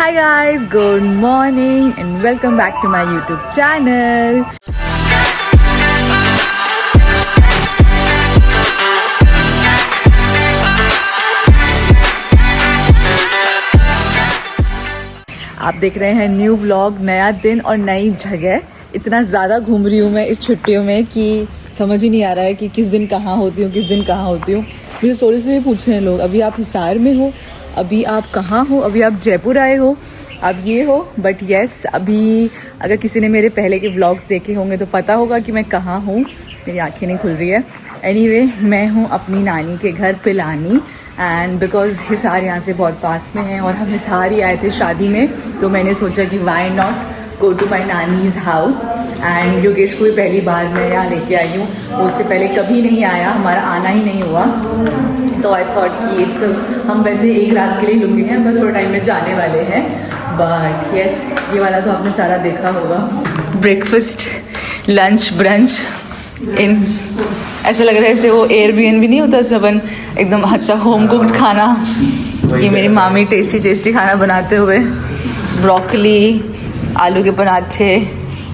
Hi guys, good morning and welcome back to my YouTube channel. आप देख रहे हैं न्यू व्लॉग, नया दिन और नई जगह। इतना ज़्यादा घूम रही हूँ मैं इस छुट्टियों में कि समझ ही नहीं आ रहा है कि किस दिन कहाँ होती हूँ। मुझे स्टोरी से भी पूछ रहे हैं लोग, अभी आप हिसार में हो, अभी आप कहाँ हो, अभी आप जयपुर आए हो, अब ये हो। बट येस, अभी अगर किसी ने मेरे पहले के व्लॉग्स देखे होंगे तो पता होगा कि मैं कहाँ हूँ। मेरी आंखें नहीं खुल रही है। एनीवे, मैं हूँ अपनी नानी के घर पिलानी, एंड बिकॉज हिसार यहाँ से बहुत पास में है और हम हिसार ही आए थे शादी में, तो मैंने सोचा कि why not go to my नानीज़ हाउस। एंड योगेश को भी पहली बार मैं यहाँ लेके आई हूँ, वो उससे पहले कभी नहीं आया, हमारा आना ही नहीं हुआ। तो आई थॉट कि हम वैसे एक रात के लिए रुके हैं, बस थोड़ा टाइम में जाने वाले हैं। बट यस, ये वाला तो आपने सारा देखा होगा। ब्रेकफास्ट, लंच, ब्रंच इन ऐसा लग रहा है जैसे वो एयरबीएनबी नहीं होता सबन, एकदम अच्छा होम कुक्ड खाना। ये मेरी मामी टेस्टी खाना बनाते हुए, ब्रोकली, आलू के पराठे,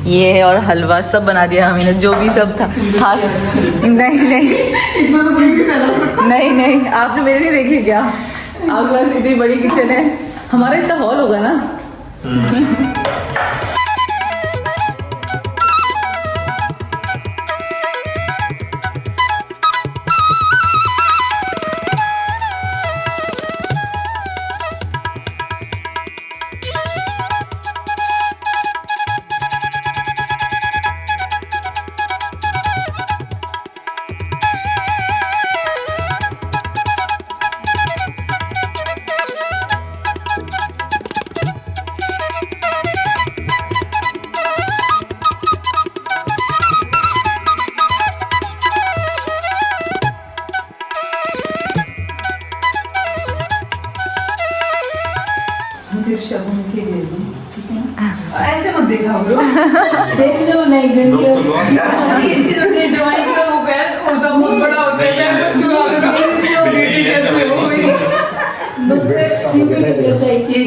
ये और हलवा सब बना दिया हमने, जो भी सब था खास। नहीं, आपने मेरे नहीं देखे क्या? आपके पास इतनी बड़ी किचन है, हमारा इतना हॉल होगा ना। सिर्फ शगुन के लिए ऐसे मत देखा करो। देख लो, नहीं इसकी जो ड्राइंग हो गया वो तो बहुत बड़ा होता है। मैं कुछ चुरा दूंगा बेटी कैसे हो गई,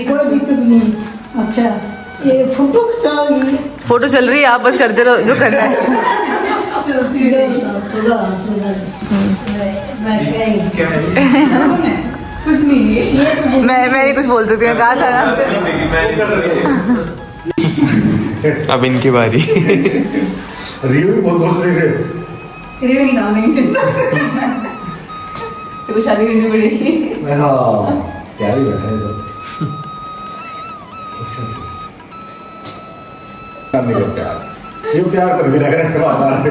कोई दिक्कत नहीं। अच्छा, ये फोटो खिंचाओगी? फोटो चल रही है, आप बस करते रहो जो करना है। कुछ नहीं, मैं नहीं कुछ बोल सकती हूँ, कहा था ना। अब इनकी बारी। रिव्यू बहुत गौर से देख रहे हो। रिव्यू नहीं नाम नहीं चिंता। तो शादी करनी पड़ेगी। हाँ, क्या ही बैठा है इधर। करने का प्यार, ये प्यार कर भी लग रहा है बात।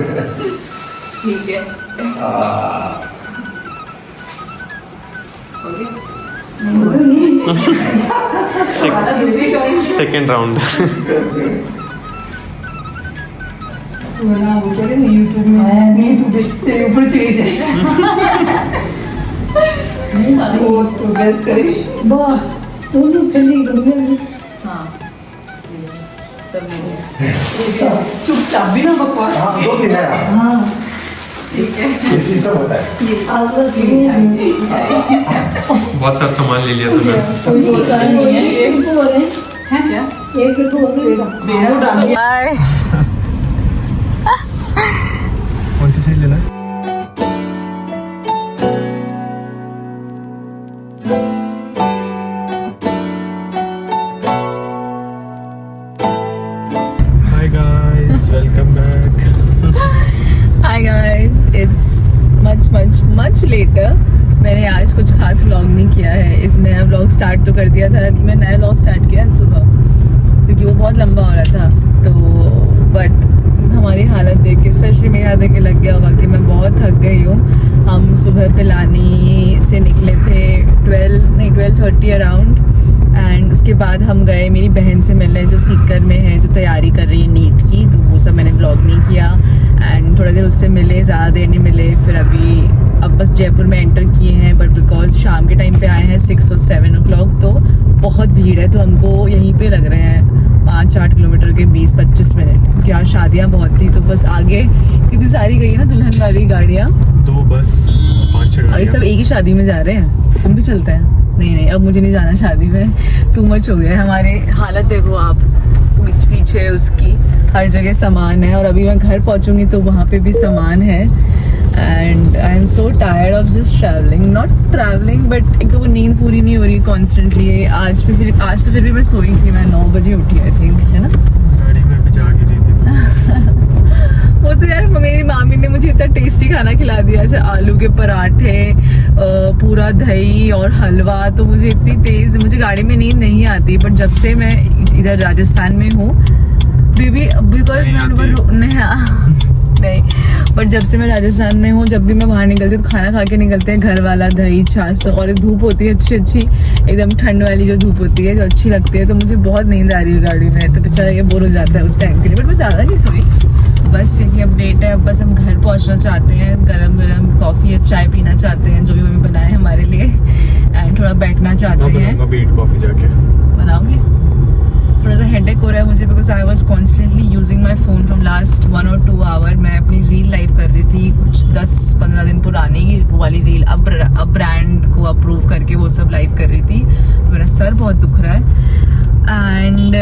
ठीक है, सेकेंड राउंड। ना वो क्या कहते हैं यूट्यूब में, नहीं तो बेस्ट से ऊपर चली जाए। वो प्रोग्रेस करेगी। वाह, दोनों चली गई। हाँ, सब चुपचाप भी ना बकवास। हाँ, दो दिन है। हाँ, ठीक है, ये सिस्टम होता है। बहुत सारा सामान ले लिया था मैं। कोई बोलता नहीं है। एक तो हो रहे हैं क्या? एक तो हो रहेगा। बेड़ा उड़ा दिया। बाय। कौन सी साइड लेना है? Hi guys, welcome back. Hi guys, it's much later. मैंने आज कुछ खास व्लॉग नहीं किया है। इस नया व्लॉग स्टार्ट तो कर दिया था, मैं नया व्लॉग स्टार्ट किया सुबह, क्योंकि वो बहुत लंबा हो रहा था। तो बट हमारी हालत देख के, स्पेशली मेरी हालत देख के लग गया होगा कि मैं बहुत थक गई हूँ। हम सुबह पिलानी से निकले थे 12:30 अराउंड, एंड उसके बाद हम गए मेरी बहन से मिलने जो सीकर में है, जो तैयारी कर रही है नीट की। तो वो सब मैंने व्लॉग नहीं किया, एंड थोड़ा देर उससे मिले, ज़्यादा देर नहीं मिले। फिर अब बस जयपुर में एंटर किए हैं, बट बिकॉज शाम के टाइम पे आए हैं 6 और 7 o'clock, तो बहुत भीड़ है। तो हमको यहीं पे लग रहे हैं 5-8 किलोमीटर के 20-25 मिनट, क्योंकि आज शादियाँ बहुत थी। तो बस आगे कितनी सारी गई ना दुल्हन वाली गाड़ियाँ, 2 बस 5-6 और ये गाड़ियाँ। सब एक ही शादी में जा रहे हैं, हम भी चलते हैं। नहीं अब मुझे नहीं जाना शादी में, टू मच हो गया है। हमारे हालत देखो आप, पीछे उसकी हर जगह सामान है, और अभी मैं घर पहुंचूंगी तो वहाँ पे भी सामान है। And I am so tired of just travelling, not travelling but एक तो वो नींद पूरी नहीं हो रही कॉन्स्टेंटली। आज तो फिर भी मैं सोई थी, मैं 9 बजे उठी आई थिंक, है ना। गाड़ी में अभी जागी रही थी वो तो यार मेरी मामी ने मुझे इतना टेस्टी खाना खिला दिया, जैसे आलू के पराठे, पूरा दही और हलवा। तो मुझे इतनी तेज, मुझे गाड़ी में नींद नहीं आती, बट जब से मैं इधर राजस्थान में हूँ बिकॉज नहीं, बट जब से मैं राजस्थान में हूँ, जब भी मैं बाहर निकलती हूँ तो खाना खा के निकलते हैं, घर वाला दही छाछ। और एक धूप होती है अच्छी एकदम ठंड वाली जो धूप होती है, जो अच्छी लगती है। तो मुझे बहुत नींद आ रही है गाड़ी में, तो बेचारा ये बोर हो जाता है उस टाइम के लिए, बट मैं ज़्यादा नहीं सोई। बस यही अपडेट है। अब बस हम घर पहुंचना चाहते हैं, गरम गरम कॉफ़ी या चाय पीना चाहते हैं, जो भी मम्मी बनाए हमारे लिए, एंड थोड़ा बैठना चाहते हैं। बनाऊंगा बीट कॉफी जाके। बनाओगे? थोड़ा सा हेडेक हो रहा है मुझे, because I was constantly using my phone from last 1 or 2 hour. मैं अपनी रील लाइव कर रही थी, कुछ 10-15 दिन पुरानी वो वाली रील, अब ब्रांड को अप्रूव करके वो सब लाइव कर रही थी। तो मेरा सर बहुत दुख रहा है। एंड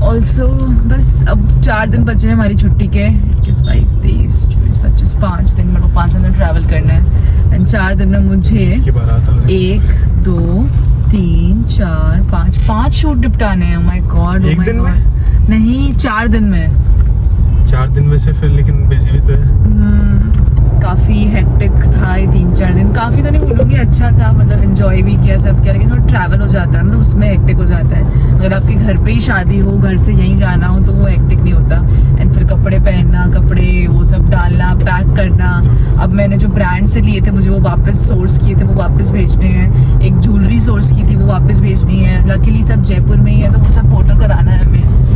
ऑल्सो बस अब 4 दिन बचे हैं हमारी छुट्टी के, 21, 22, 23, 24, 25, 5 दिन। मेरे को 5 दिन ट्रैवल करना है, एंड 4 दिन में मुझे 1, 2, 3, 4, 5 शूट निपटाने हैं। माय गॉड, एक दिन में? नहीं, 4 दिन में। 4 दिन में से फिर लेकिन बिजी भी तो है। काफ़ी हेक्टिक था ये 3-4 दिन। काफ़ी तो नहीं बोलूँगी, अच्छा था, मतलब एंजॉय भी किया, सब किया, लेकिन थोड़ा ट्रैवल हो जाता है ना, तो उसमें हेक्टिक हो जाता है। अगर आपके घर पे ही शादी हो, घर से यहीं जाना हो, तो वो हेक्टिक नहीं होता। एंड फिर कपड़े पहनना, कपड़े वो सब डालना, पैक करना। अब मैंने जो ब्रांड से लिए थे, मुझे वो वापस सोर्स किए थे, वो वापस भेजने हैं। एक ज्वेलरी सोर्स की थी, वो वापस भेजनी है। लकीली सब जयपुर में ही है, तो वो सब फोटो कराना है हमें।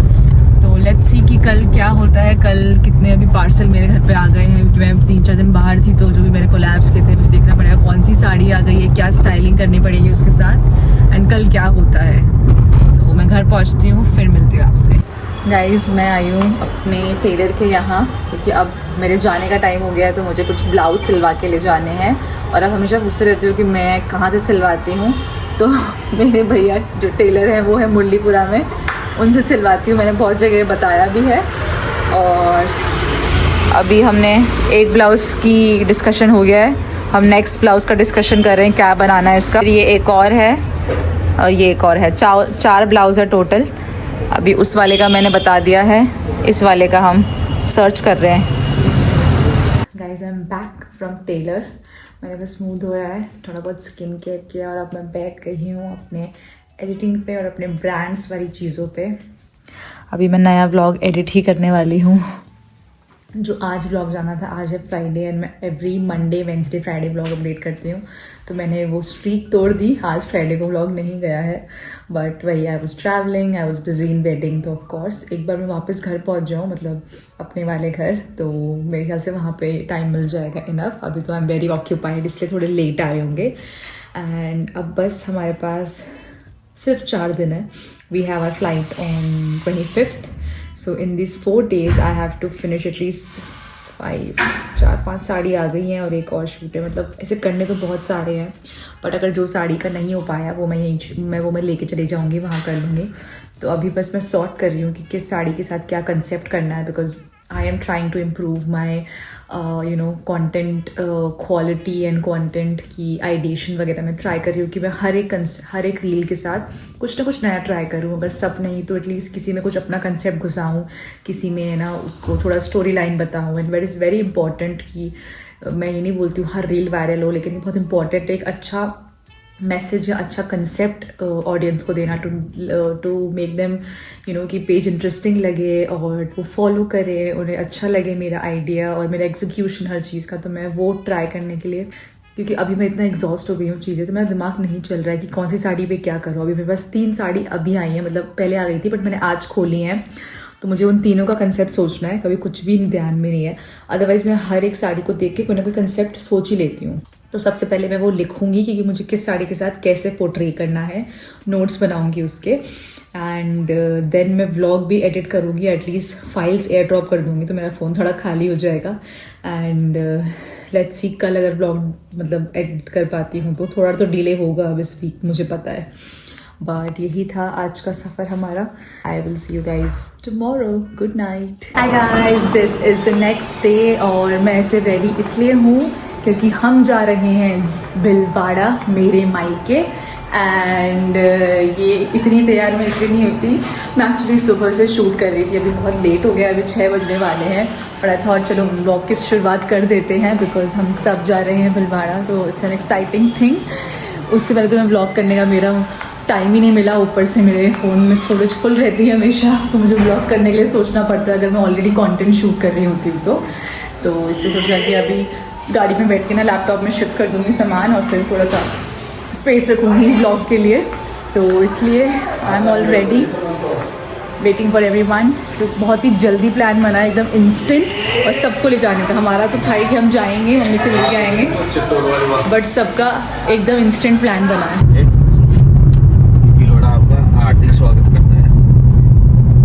तो लेट्स सी कि कल क्या होता है। कल कितने अभी पार्सल मेरे घर पे आ गए हैं, क्योंकि मैं 3-4 दिन बाहर थी, तो जो भी मेरे कोलैब्स के थे, मुझे देखना पड़ेगा कौन सी साड़ी आ गई है, क्या स्टाइलिंग करनी पड़ेगी उसके साथ, एंड कल क्या होता है। सो मैं घर पहुंचती हूँ, फिर मिलती हूँ आपसे। गाइज़, मैं आई हूँ अपने टेलर के यहाँ, क्योंकि अब मेरे जाने का टाइम हो गया है, तो मुझे कुछ ब्लाउज सिलवा के ले जाने हैं। और अब हमेशा पूछते रहती हूँ कि मैं कहाँ से सिलवाती हूँ, तो मेरे भैया जो टेलर हैं वो है मुरलीपुरा में, उनसे सिलवाती हूँ। मैंने बहुत जगह बताया भी है। और अभी हमने एक ब्लाउज़ की डिस्कशन हो गया है, हम नेक्स्ट ब्लाउज़ का डिस्कशन कर रहे हैं, क्या बनाना है इसका। ये एक और है, और ये एक और है, 4 ब्लाउज़ है टोटल। अभी उस वाले का मैंने बता दिया है, इस वाले का हम सर्च कर रहे हैं। Guys, I am back from tailor. मैंने बस मुँह धोया है, थोड़ा बहुत स्किन केयर किया, और अब मैं बैठ गई हूँ अपने एडिटिंग पे और अपने ब्रांड्स वाली चीज़ों पे। अभी मैं नया व्लॉग एडिट ही करने वाली हूँ। जो आज व्लॉग जाना था, आज है फ्राइडे, एंड मैं every Monday, Wednesday, Friday vlog update करती हूँ। तो मैंने वो स्ट्रीक तोड़ दी, आज फ्राइडे को व्लॉग नहीं गया है। बट वही, I was travelling, I was busy in wedding, तो ऑफकोर्स एक बार मैं वापस घर पहुँच जाऊँ, मतलब अपने वाले घर, तो मेरे ख्याल से वहाँ पे टाइम मिल जाएगा इनफ। अभी तो आई एम वेरी ऑक्यूपाइड, इसलिए थोड़े लेट आए होंगे। एंड अब बस हमारे पास सिर्फ 4 दिन है। We have our flight on 25th, so in this 4 days I have to finish at least 4-5 sari आ गई हैं, और एक और शूट है। मतलब ऐसे करने तो बहुत सारे हैं, बट अगर जो साड़ी का नहीं हो पाया वो मैं लेके चली जाऊँगी, वहाँ कर लूँगी। तो अभी बस मैं सॉर्ट कर रही हूँ कि किस साड़ी के साथ क्या कंसेप्ट करना है, because I am trying to improve my content quality and content की आइडिएशन वगैरह मैं ट्राई कर रही हूँ कि मैं हर एक रील के साथ कुछ ना कुछ नया ट्राई करूँ। अगर सब नहीं तो एटलीस्ट किसी में कुछ अपना कंसेप्ट घुसाऊँ, किसी में ना उसको थोड़ा स्टोरी लाइन बताऊँ। And that is very important कि मैं ये नहीं बोलती हूँ हर रील वायरल हो, लेकिन ये बहुत इंपॉर्टेंट है एक अच्छा मैसेज या अच्छा कंसेप्ट ऑडियंस को देना, टू मेक देम कि पेज इंटरेस्टिंग लगे और वो फॉलो करे, उन्हें अच्छा लगे मेरा आइडिया और मेरा एग्जीक्यूशन हर चीज़ का। तो मैं वो ट्राई करने के लिए, क्योंकि अभी मैं इतना एग्जॉस्ट हो गई हूँ चीज़ें, तो मेरा दिमाग नहीं चल रहा है कि कौन सी साड़ी पे क्या करूँ। अभी मेरे पास 3 साड़ी अभी आई हैं, मतलब पहले आ गई थी बट मैंने आज खोली हैं, तो मुझे उन तीनों का कंसेप्ट सोचना है, कभी कुछ भी ध्यान में नहीं है। अदरवाइज मैं हर एक साड़ी को देख के कोई ना कोई कंसेप्ट सोच ही लेती हूँ। तो सबसे पहले मैं वो लिखूंगी कि मुझे किस साड़ी के साथ कैसे पोर्ट्रे करना है, नोट्स बनाऊंगी उसके, एंड देन मैं व्लॉग भी एडिट करूंगी, एटलीस्ट फाइल्स एयर ड्रॉप कर दूंगी तो मेरा फ़ोन थोड़ा खाली हो जाएगा। एंड लेट्स सी कल अगर व्लॉग मतलब एडिट कर पाती हूँ तो थोड़ा तो डिले होगा अब इस वीक, मुझे पता है। बट यही था आज का सफ़र हमारा। आई will see you guys tomorrow. Good night. Hi guys, this is the next day और मैं ऐसे रेडी इसलिए हूँ क्योंकि हम जा रहे हैं भिलवाड़ा मेरे मायके। एंड ये इतनी तैयार मैं इसलिए नहीं होती, मैं एक्चुअली सुबह से शूट कर रही थी, अभी बहुत लेट हो गया, अभी 6 बजने वाले हैं। और आई थॉट चलो व्लॉग की शुरुआत कर देते हैं बिकॉज हम सब जा रहे हैं भिलवाड़ा, तो इट्स एन एक्साइटिंग थिंग। उससे पहले तो मैं व्लॉग करने का मेरा टाइम ही नहीं मिला, ऊपर से मेरे फ़ोन में स्टोरेज फुल रहती है हमेशा, तो मुझे व्लॉग करने के लिए सोचना पड़ता है अगर मैं ऑलरेडी कंटेंट शूट कर रही होती हूँ तो इसलिए सोचा कि अभी गाड़ी में बैठ के ना लैपटॉप में शिफ्ट कर दूँगी सामान और फिर थोड़ा सा स्पेस रखूँगी व्लॉग के लिए। तो इसलिए I am all ready, waiting for everyone. तो बहुत ही जल्दी प्लान बना है, एकदम इंस्टेंट, और सबको ले जाने का। हमारा तो था ही कि हम जाएंगे, मम्मी से मिल के आएंगे, बट सबका एकदम इंस्टेंट प्लान बना है। भिलवाड़ा आपका हार्दिक स्वागत करता है।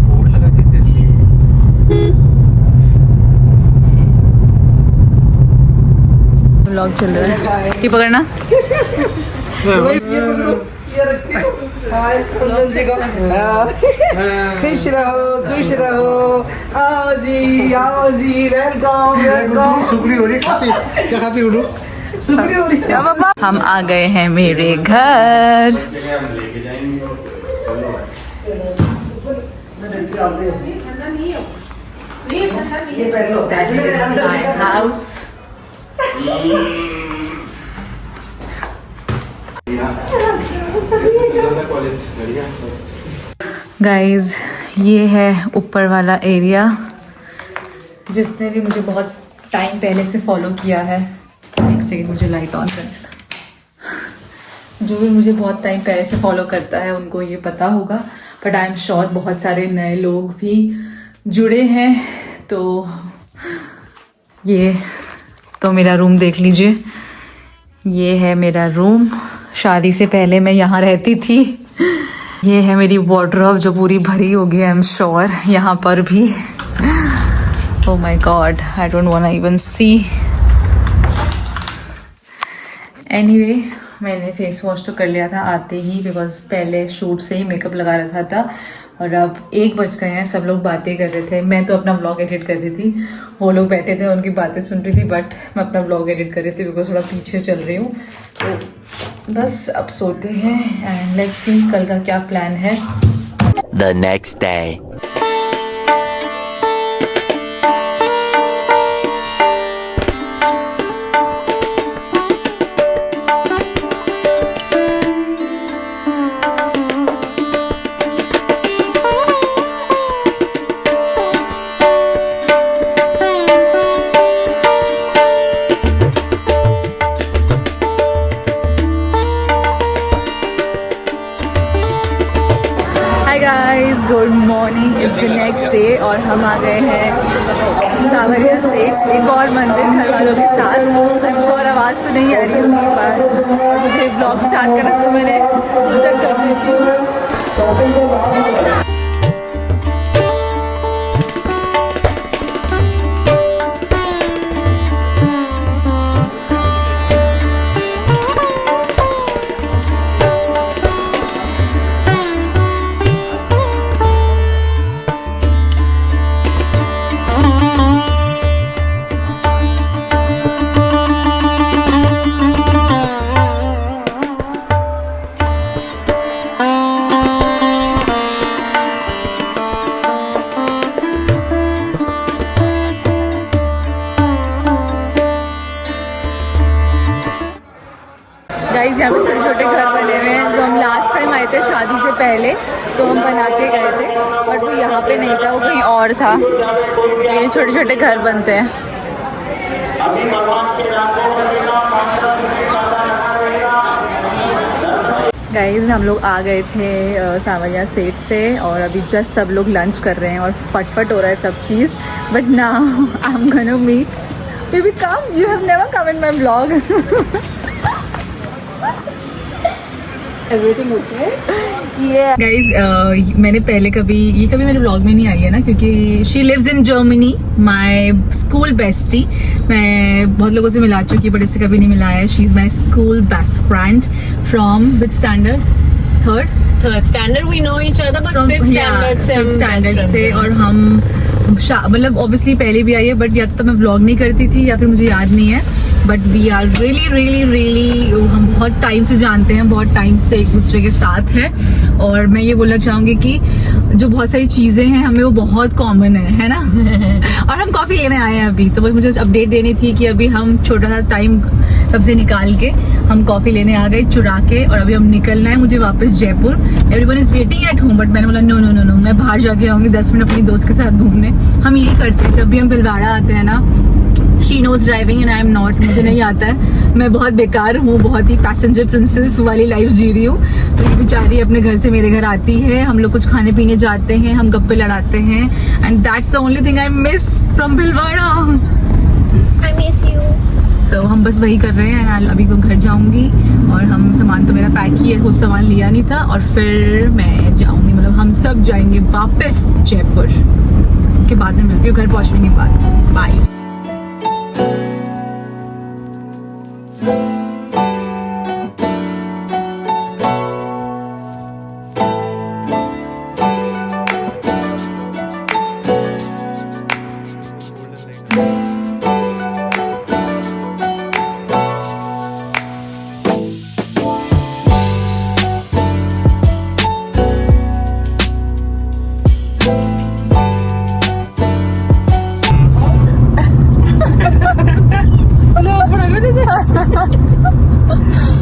बोर्ड लगा के दिल्ली व्लॉग चल रहा है, ये पकड़ना। खुश रहो, आओ जी, वेलकम वेलकम। सुपड़ी हो रही, खाती क्या खाती उड़ू? सुपड़ी हो रही है। हम आ गए हैं मेरे घर। ये पहन लो। That is my house. Guys, ये है ऊपर वाला एरिया। जिसने भी मुझे बहुत टाइम पहले से फॉलो किया है, एक सेकंड मुझे लाइट ऑन करना था। जो भी मुझे बहुत टाइम पहले से फॉलो करता है उनको ये पता होगा, बट आई एम श्योर बहुत सारे नए लोग भी जुड़े हैं। तो ये तो मेरा रूम देख लीजिए, ये है मेरा रूम। शादी से पहले मैं यहाँ रहती थी। ये है मेरी वार्डरोब जो पूरी भरी होगी, आई एम श्योर यहाँ पर भी। Oh my god, I don't want to even see. Anyway, मैंने फेस वॉश तो कर लिया था आते ही, बिकॉज पहले शूट से ही मेकअप लगा रखा था। और अब 1 बज गए हैं, सब लोग बातें कर रहे थे, मैं तो अपना व्लॉग एडिट कर रही थी, वो लोग बैठे थे उनकी बातें सुन रही थी, बट मैं अपना व्लॉग एडिट कर रही थी बिकॉज थोड़ा पीछे चल रही हूँ। तो बस अब सोते हैं एंड लेट्स सी कल का क्या प्लान है। The next day. Good morning, it's the next day और हम आ गए हैं सावरिया से एक और मंदिर घर वालों के साथ। और आवाज़ तो नहीं आ रही उनके पास, मुझे ब्लॉग स्टार्ट करना तो मैंने सोचा कर देती हूँ। गाइस, यहाँ पे छोटे छोटे घर बने हुए हैं जो हम लास्ट टाइम आए थे शादी से पहले, तो हम बना के गए थे, बट वो यहाँ पे नहीं था, वो कहीं और था। ये छोटे छोटे घर बनते हैं। गाइज हम लोग आ गए थे सावरिया सेट से और अभी जस्ट सब लोग लंच कर रहे हैं और फटफट हो रहा है सब चीज़. But now I am gonna meet. Baby come, you have never come in my blog. Everything okay? Guys मैंने पहले कभी मेरे ब्लॉग में नहीं आई है ना, क्योंकि she lives in Germany, my school bestie. मैं बहुत लोगों से मिला चुकी बट इससे कभी नहीं मिला है. She is my school best friend from which standard? Third standard we know each other but fifth standard से हम स्टैंडर्ड best से. friends और हम मतलब ऑब्वियसली पहले भी आई है बट या तो मैं व्लॉग नहीं करती थी या फिर मुझे याद नहीं है. बट वी आर रियली हम बहुत टाइम से जानते हैं, बहुत टाइम से एक दूसरे के साथ हैं. और मैं ये बोलना चाहूँगी कि जो बहुत सारी चीज़ें हैं हमें वो बहुत कॉमन है ना. और हम कॉफ़ी लेने आए हैं अभी, तो बस मुझे अपडेट देनी थी कि अभी हम छोटा सा टाइम सबसे निकाल के हम कॉफ़ी लेने आ गए चुरा के. और अभी हम निकलना है मुझे वापस Jaipur. Everyone is waiting at home but मैंने बोला नो, मैं बाहर जाके आऊँगी 10 मिनट अपनी दोस्त के साथ घूमने. हम यही करते हैं जब भी हम भिलवाड़ा आते हैं ना. She knows driving and I am not, मुझे नहीं आता है. मैं बहुत बेकार हूँ, बहुत ही पैसेंजर प्रिंसेस वाली लाइफ जी रही हूँ. तो ये बेचारी अपने घर से मेरे घर आती है, हम लोग कुछ खाने पीने जाते हैं, हम गप्पे लड़ाते हैं. And that's the only thing I miss from Bhilwara. I miss you. तो हम बस वही कर रहे हैं. अभी मैं घर जाऊंगी और हम सामान तो मेरा पैक ही है, कुछ सामान लिया नहीं था. और फिर मैं जाऊंगी, मतलब हम सब जाएंगे वापस जयपुर. इसके बाद में मिलती हूँ घर पहुँचने के बाद. बाय.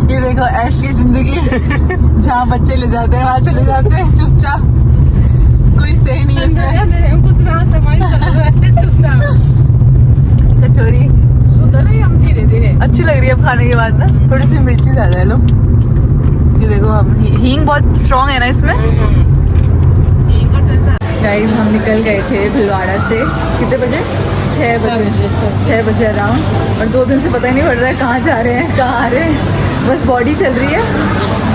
ये देखो ऐश की जिंदगी. जहाँ बच्चे ले जाते हैं वहाँ चले जाते हैं चुपचाप. कोई सही नहीं है इसमें. कुछ रास्ते में चल रहा है चुपचाप. कचौरी सुधर रही हम धीरे धीरे. अच्छी लग रही है अब खाने के बाद ना. थोड़ी सी मिर्ची ज्यादा है. लो ये देखो, हम हींग बहुत स्ट्रॉन्ग है ना इसमें. गाइस हम निकल गए थे भिलवाड़ा से कितने बजे? 6 बजे अराउंड. और 2 दिन से पता ही नहीं पड़ रहा है कहाँ जा रहे हैं कहाँ आ रहे हैं. बस बॉडी चल रही है,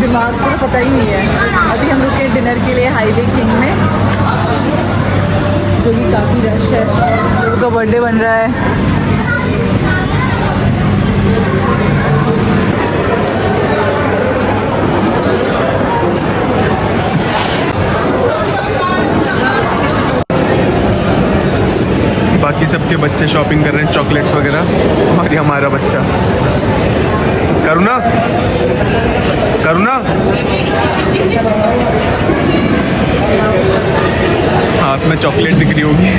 दिमाग को तो पता ही नहीं है. अभी हम लोग के डिनर के लिए हाईवे किंग में, जो कि काफ़ी रश है. लोगों का बर्थडे बन रहा है. बाकी सबके बच्चे शॉपिंग कर रहे हैं, चॉकलेट्स वगैरह. और ये हमारा बच्चा करुणा हाथ में चॉकलेट दिख रही होगी.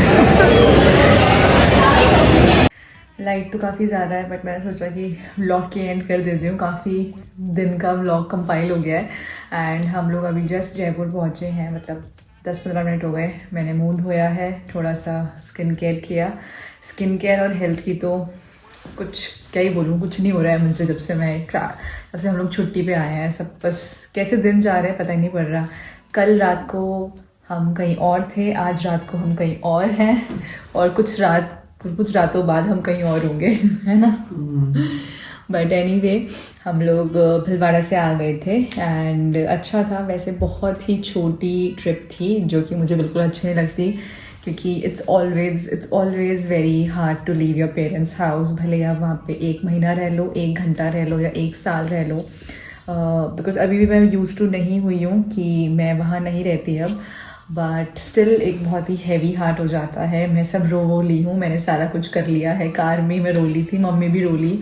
लाइट तो काफ़ी ज़्यादा है बट मैंने सोचा कि व्लॉग की एंड कर देती हूँ. काफ़ी दिन का व्लॉग कंपाइल हो गया है. एंड हम लोग अभी जस्ट जयपुर पहुँचे हैं, मतलब 10-15 मिनट हो गए. मैंने मुंह धोया है, थोड़ा सा स्किन केयर किया. स्किन केयर और हेल्थ की तो कुछ क्या ही बोलूँ, कुछ नहीं हो रहा है मुझे जब से हम लोग छुट्टी पे आए हैं. सब बस कैसे दिन जा रहे हैं पता ही नहीं पड़ रहा. कल रात को हम कहीं और थे, आज रात को हम कहीं और हैं, और कुछ रातों बाद हम कहीं और होंगे, है ना. बट एनीवे हम लोग भिलवाड़ा से आ गए थे एंड अच्छा था. वैसे बहुत ही छोटी ट्रिप थी जो कि मुझे बिल्कुल अच्छी नहीं लगती, क्योंकि it's always very hard to leave your parents house. भले आप वहाँ पे 1 महीना रह लो, 1 घंटा रह लो या 1 साल रह लो. बिकॉज अभी भी मैं यूज टू नहीं हुई हूँ कि मैं वहाँ नहीं रहती अब. बट स्टिल एक बहुत ही हैवी हार्ट हो जाता है. मैं सब रो ली हूँ, मैंने सारा कुछ कर लिया है. कार में मैं रो ली थी, मम्मी भी रो ली.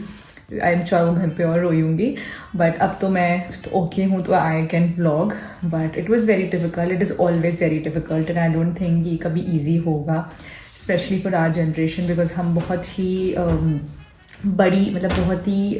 आई एम श्योर वो घर पे और रोयूंगी. बट अब तो मैं ओके हूँ तो I can vlog. But it was very difficult. It is always very difficult and I don't think कि कभी ईजी होगा, specially for our generation. Because हम बहुत ही बड़ी मतलब बहुत ही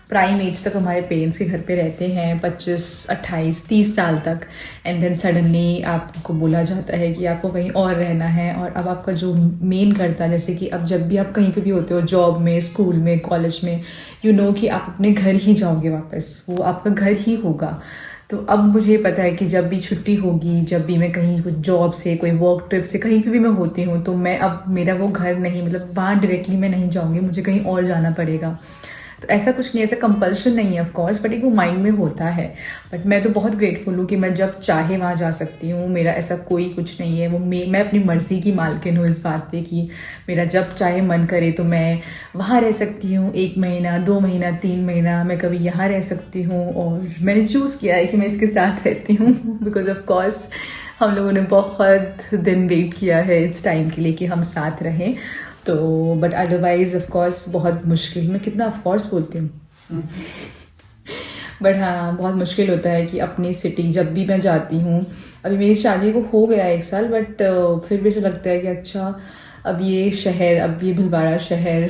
प्राइम एज तक हमारे पेरेंट्स के घर पे रहते हैं, 25, 28, 30 साल तक। एंड देन सडनली आपको बोला जाता है कि आपको कहीं और रहना है, और अब आपका जो मेन घर था, जैसे कि अब जब भी आप कहीं पे भी होते हो, जॉब में, स्कूल में, कॉलेज में, कि आप अपने घर ही जाओगे वापस, वो आपका घर ही होगा। तो अब मुझे पता है कि जब भी छुट्टी होगी, जब भी मैं कहीं कुछ जॉब से, कोई वर्क ट्रिप से, कहीं पे भी मैं होती हूँ, तो मैं अब मेरा वो घर नहीं, मतलब वहाँ डायरेक्टली मैं नहीं जाऊँगी, मुझे कहीं और जाना पड़ेगा। तो ऐसा कुछ नहीं, ऐसा कंपल्शन नहीं है ऑफ कोर्स, बट एक वो माइंड में होता है। बट मैं तो बहुत ग्रेटफुल हूँ कि मैं जब चाहे वहाँ जा सकती हूँ, मेरा ऐसा कोई कुछ नहीं है। वो मैं अपनी मर्ज़ी की मालकिन हूँ इस बात पे कि मेरा जब चाहे मन करे तो मैं वहाँ रह सकती हूँ, 1 महीना, 2 महीना, 3 महीना, मैं कभी यहाँ रह सकती हूँ। और मैंने चूज़ किया है कि मैं इसके साथ रहती हूँ बिकॉज ऑफ कोर्स हम लोगों ने बहुत दिन वेट किया है इस टाइम के लिए कि हम साथ रहें। तो बट अदरवाइज ऑफ कोर्स बहुत मुश्किल, मैं कितना ऑफ कोर्स बोलती हूँ बट हाँ, बहुत मुश्किल होता है कि अपनी सिटी जब भी मैं जाती हूँ। अभी मेरी शादी को हो गया 1 साल, बट फिर भी ऐसा लगता है कि अच्छा अब ये शहर, अब ये भीलवाड़ा शहर,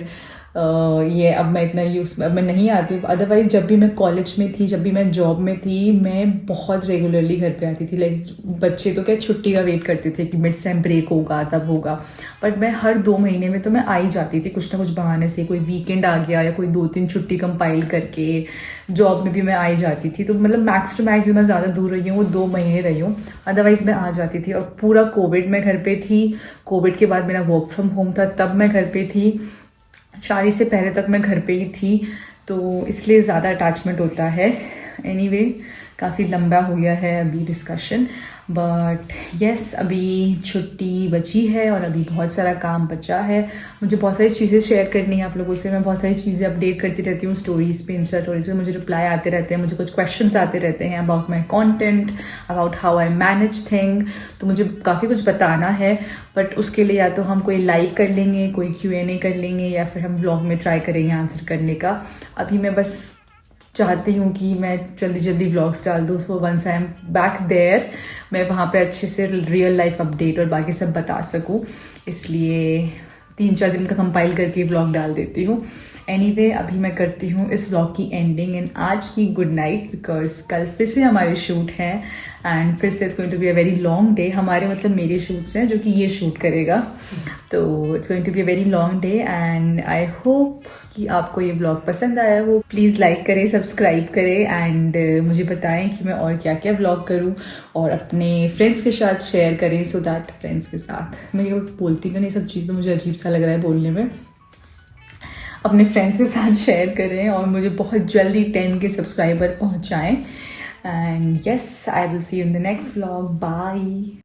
ये अब मैं इतना अब मैं नहीं आती हूँ। अदरवाइज जब भी मैं कॉलेज में थी, जब भी मैं जॉब में थी, मैं बहुत रेगुलरली घर पे आती थी। लाइक बच्चे तो क्या छुट्टी का वेट करते थे कि मिड सेम ब्रेक होगा तब होगा, बट मैं हर 2 महीने में तो मैं आ ही जाती थी कुछ ना कुछ बहाने से। कोई वीकेंड आ गया या कोई 2-3 छुट्टी कंपाइल करके जॉब में भी मैं आ ही जाती थी। तो मतलब मैक्स टू मैक्स जो मैं ज़्यादा दूर रही हूँ वो 2 महीने रही हूँ, अदरवाइज मैं आ जाती थी। और पूरा कोविड में घर पे थी, कोविड के बाद मेरा वर्क फ्रॉम होम था, तब मैं घर पे थी, शादी से पहले तक मैं घर पे ही थी, तो इसलिए ज़्यादा अटैचमेंट होता है। एनीवे, काफ़ी लंबा हो गया है अभी डिस्कशन, बट यस, अभी छुट्टी बची है और अभी बहुत सारा काम बचा है। मुझे बहुत सारी चीज़ें शेयर करनी है आप लोगों से। मैं बहुत सारी चीज़ें अपडेट करती रहती हूँ स्टोरीज़ पे, इंस्टा स्टोरीज़ पे मुझे रिप्लाई आते रहते हैं, मुझे कुछ क्वेश्चंस आते रहते हैं about my content, about how I manage thing. तो मुझे काफ़ी कुछ बताना है, बट उसके लिए या तो हम कोई लाइव कर लेंगे, कोई Q&A कर लेंगे, या फिर हम व्लॉग में ट्राई करेंगे आंसर करने का। अभी मैं बस चाहती हूँ कि मैं जल्दी जल्दी व्लॉग्स डाल दूँ, so once I am back there मैं वहाँ पे अच्छे से रियल लाइफ अपडेट और बाकी सब बता सकूँ। इसलिए 3-4 दिन का कंपाइल करके व्लॉग डाल देती हूँ। एनीवे, अभी मैं करती हूँ इस व्लॉग की एंडिंग एंड आज की गुड नाइट, बिकॉज कल फिर से हमारे शूट हैं एंड फिर से it's going to be a very long day. हमारे मतलब मेरे शूट्स हैं जो कि ये शूट करेगा, तो it's going to be a very long day and I hope कि आपको ये व्लॉग पसंद आया हो। प्लीज़ लाइक करें, सब्सक्राइब करें एंड मुझे बताएं कि मैं और क्या क्या व्लॉग करूं, और अपने फ्रेंड्स के साथ शेयर करें, सो दैट फ्रेंड्स के साथ, मैं ये बोलती हूँ ना, ये सब चीज़ तो मुझे अजीब सा लग रहा है बोलने में, अपने फ्रेंड्स के साथ शेयर करें और मुझे बहुत जल्दी 10 के सब्सक्राइबर पहुंचाएं। And yes, I will see you in the next vlog. Bye.